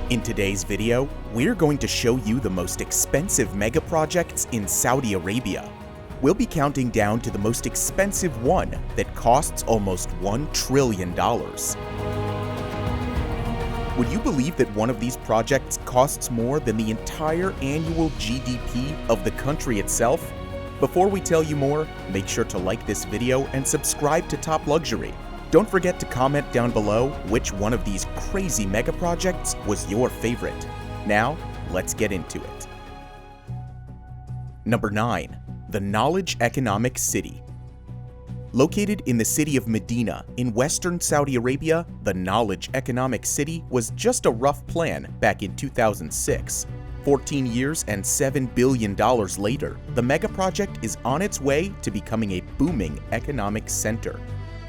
In today's video, we're going to show you the most expensive mega projects in Saudi Arabia. We'll be counting down to the most expensive one that costs almost $1 trillion. Would you believe that one of these projects costs more than the entire annual GDP of the country itself? Before we tell you more, make sure to like this video and subscribe to Top Luxury. Don't forget to comment down below which one of these crazy mega projects was your favorite. Now, let's get into it. Number 9. The Knowledge Economic City. Located in the city of Medina in western Saudi Arabia, the Knowledge Economic City was just a rough plan back in 2006. 14 years and $7 billion later, the mega project is on its way to becoming a booming economic center.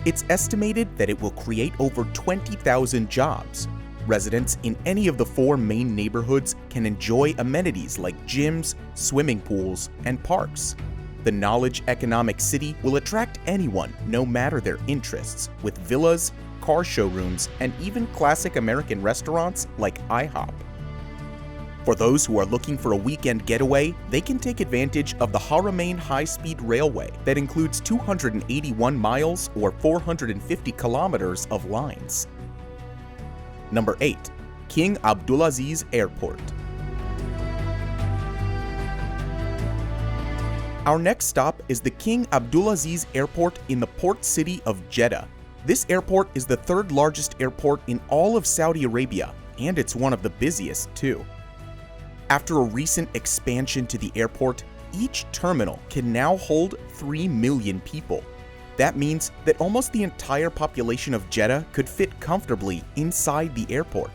It's estimated that it will create over 20,000 jobs. Residents in any of the 4 main neighborhoods can enjoy amenities like gyms, swimming pools, and parks. The Knowledge Economic City will attract anyone, no matter their interests, with villas, car showrooms, and even classic American restaurants like IHOP. For those who are looking for a weekend getaway, they can take advantage of the Haram high-speed railway that includes 281 miles or 450 kilometers of lines. Number 8. King Abdulaziz Airport. Our next stop is the King Abdulaziz Airport in the port city of Jeddah. This airport is the 3rd largest airport in all of Saudi Arabia, and it's one of the busiest too. After a recent expansion to the airport, each terminal can now hold 3 million people. That means that almost the entire population of Jeddah could fit comfortably inside the airport.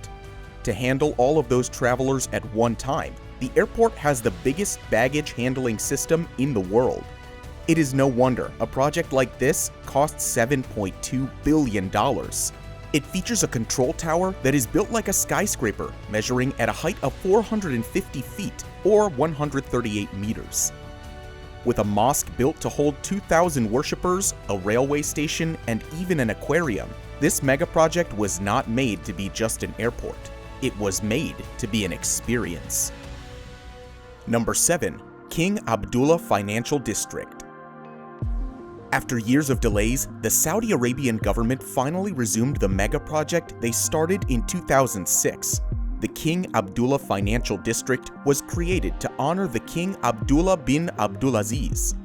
To handle all of those travelers at one time, the airport has the biggest baggage handling system in the world. It is no wonder a project like this costs $7.2 billion. It features a control tower that is built like a skyscraper, measuring at a height of 450 feet or 138 meters. With a mosque built to hold 2,000 worshippers, a railway station, and even an aquarium, this mega project was not made to be just an airport. It was made to be an experience. Number 7. King Abdullah Financial District. After years of delays, the Saudi Arabian government finally resumed the mega project they started in 2006. The King Abdullah Financial District was created to honor the King Abdullah bin Abdulaziz.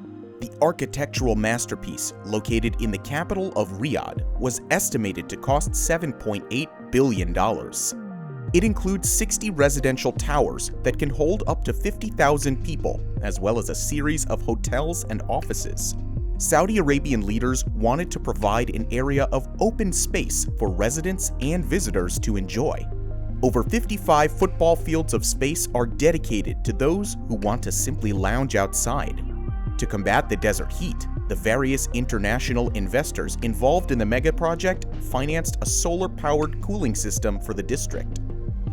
The architectural masterpiece, located in the capital of Riyadh, was estimated to cost $7.8 billion. It includes 60 residential towers that can hold up to 50,000 people, as well as a series of hotels and offices. Saudi Arabian leaders wanted to provide an area of open space for residents and visitors to enjoy. Over 55 football fields of space are dedicated to those who want to simply lounge outside. To combat the desert heat, the various international investors involved in the mega project financed a solar-powered cooling system for the district.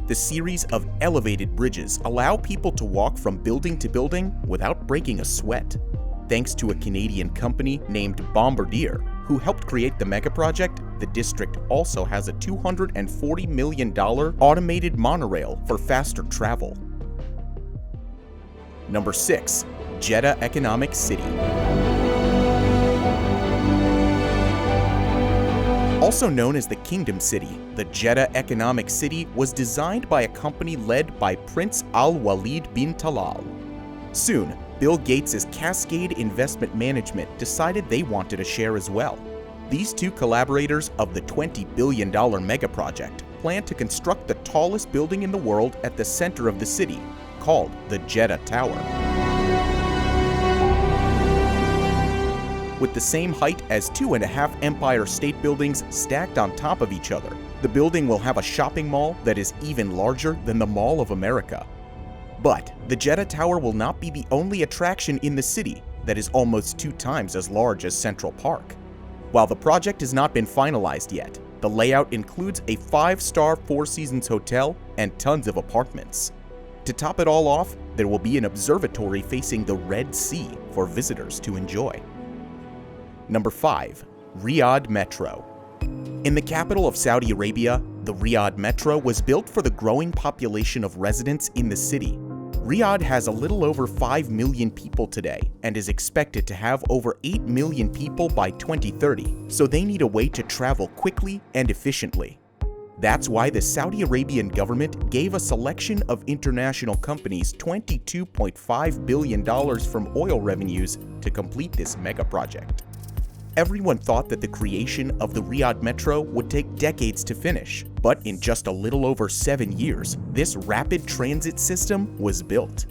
The series of elevated bridges allow people to walk from building to building without breaking a sweat. Thanks to a Canadian company named Bombardier, who helped create the mega project, the district also has a $240 million automated monorail for faster travel. Number 6. Jeddah Economic City. Also known as the Kingdom City, the Jeddah Economic City was designed by a company led by Prince Al-Walid bin Talal. Soon, Bill Gates' Cascade Investment Management decided they wanted a share as well. These two collaborators of the $20 billion mega project plan to construct the tallest building in the world at the center of the city, called the Jeddah Tower. With the same height as 2.5 Empire State Buildings stacked on top of each other, the building will have a shopping mall that is even larger than the Mall of America. But the Jeddah Tower will not be the only attraction in the city that is almost 2 times as large as Central Park. While the project has not been finalized yet, the layout includes a 5-star 4 Seasons hotel and tons of apartments. To top it all off, there will be an observatory facing the Red Sea for visitors to enjoy. Number 5. Riyadh Metro. In the capital of Saudi Arabia, The Riyadh Metro was built for the growing population of residents in the city. Riyadh has a little over 5 million people today and is expected to have over 8 million people by 2030, so they need a way to travel quickly and efficiently. That's why the Saudi Arabian government gave a selection of international companies $22.5 billion from oil revenues to complete this mega project. Everyone thought that the creation of the Riyadh Metro would take decades to finish, but in just a little over 7 years, this rapid transit system was built.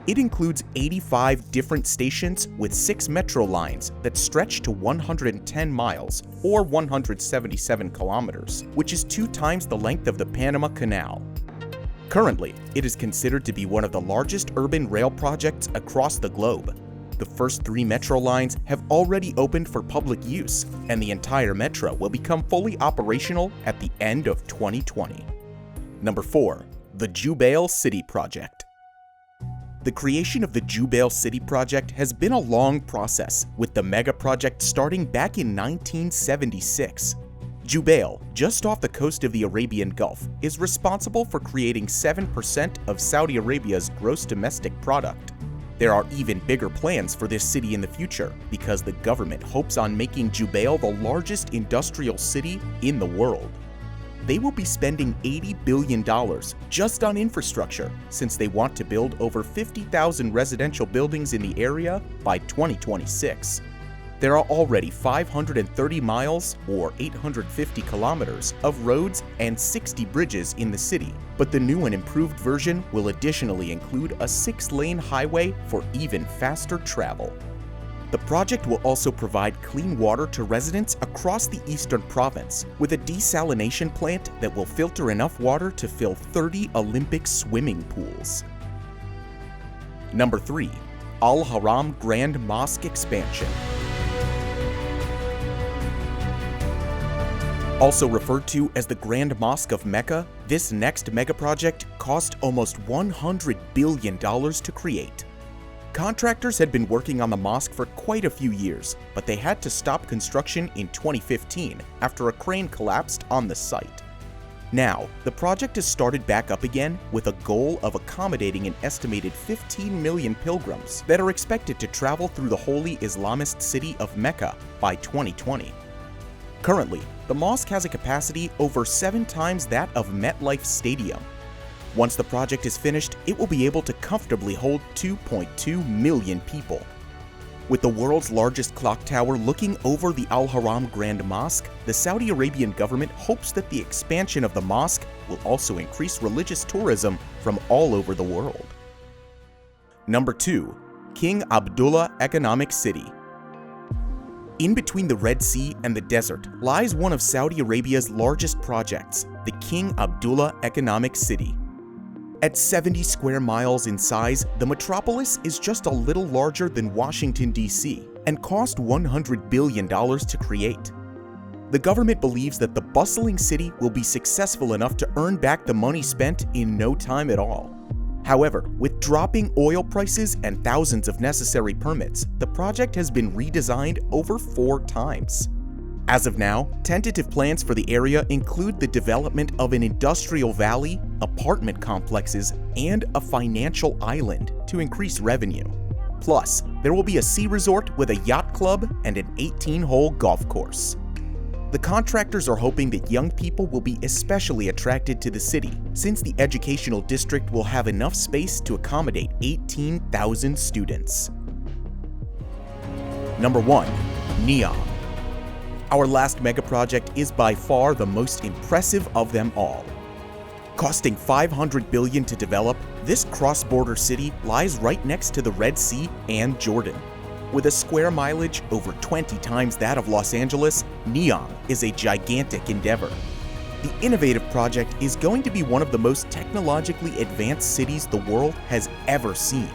It includes 85 different stations with 6 metro lines that stretch to 110 miles or 177 kilometers, which is 2 times the length of the Panama Canal. Currently, it is considered to be one of the largest urban rail projects across the globe. The first 3 metro lines have already opened for public use, and the entire metro will become fully operational at the end of 2020. Number 4. The Jubail City Project. The creation of the Jubail City Project has been a long process, with the mega project starting back in 1976. Jubail, just off the coast of the Arabian Gulf, is responsible for creating 7% of Saudi Arabia's gross domestic product. There are even bigger plans for this city in the future, because the government hopes on making Jubail the largest industrial city in the world. They will be spending $80 billion just on infrastructure, since they want to build over 50,000 residential buildings in the area by 2026. There are already 530 miles, or 850 kilometers, of roads and 60 bridges in the city, but the new and improved version will additionally include a 6-lane highway for even faster travel. The project will also provide clean water to residents across the eastern province, with a desalination plant that will filter enough water to fill 30 Olympic swimming pools. Number 3. Al-Haram Grand Mosque Expansion. Also referred to as the Grand Mosque of Mecca, this next mega project cost almost $100 billion to create. Contractors had been working on the mosque for quite a few years, but they had to stop construction in 2015 after a crane collapsed on the site. Now, the project has started back up again with a goal of accommodating an estimated 15 million pilgrims that are expected to travel through the holy Islamist city of Mecca by 2020. Currently, the mosque has a capacity over 7 times that of MetLife Stadium. Once the project is finished, it will be able to comfortably hold 2.2 million people. With the world's largest clock tower looking over the Al-Haram Grand Mosque, the Saudi Arabian government hopes that the expansion of the mosque will also increase religious tourism from all over the world. Number 2. King Abdullah Economic City. In between the Red Sea and the desert lies one of Saudi Arabia's largest projects, the King Abdullah Economic City. At 70 square miles in size, the metropolis is just a little larger than Washington, D.C., and cost $100 billion to create. The government believes that the bustling city will be successful enough to earn back the money spent in no time at all. However, with dropping oil prices and thousands of necessary permits, the project has been redesigned over 4 times. As of now, tentative plans for the area include the development of an industrial valley, apartment complexes, and a financial island to increase revenue. Plus, there will be a sea resort with a yacht club and an 18-hole golf course. The contractors are hoping that young people will be especially attracted to the city, since the educational district will have enough space to accommodate 18,000 students. Number 1. Neom. Our last mega project is by far the most impressive of them all. Costing $500 billion to develop, this cross-border city lies right next to the Red Sea and Jordan. With a square mileage over 20 times that of Los Angeles, Neom is a gigantic endeavor. The innovative project is going to be one of the most technologically advanced cities the world has ever seen.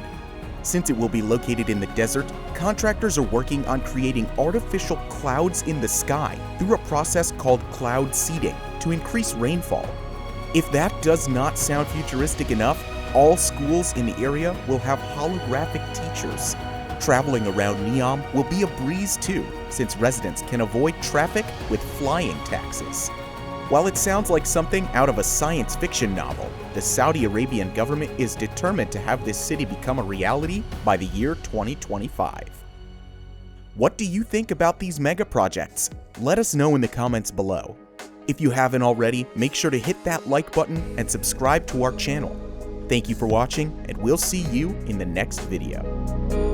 Since it will be located in the desert, contractors are working on creating artificial clouds in the sky through a process called cloud seeding to increase rainfall. If that does not sound futuristic enough, all schools in the area will have holographic teachers. Traveling around Neom will be a breeze too, since residents can avoid traffic with flying taxis. While it sounds like something out of a science fiction novel, the Saudi Arabian government is determined to have this city become a reality by the year 2025. What do you think about these mega projects? Let us know in the comments below. If you haven't already, make sure to hit that like button and subscribe to our channel. Thank you for watching, and we'll see you in the next video.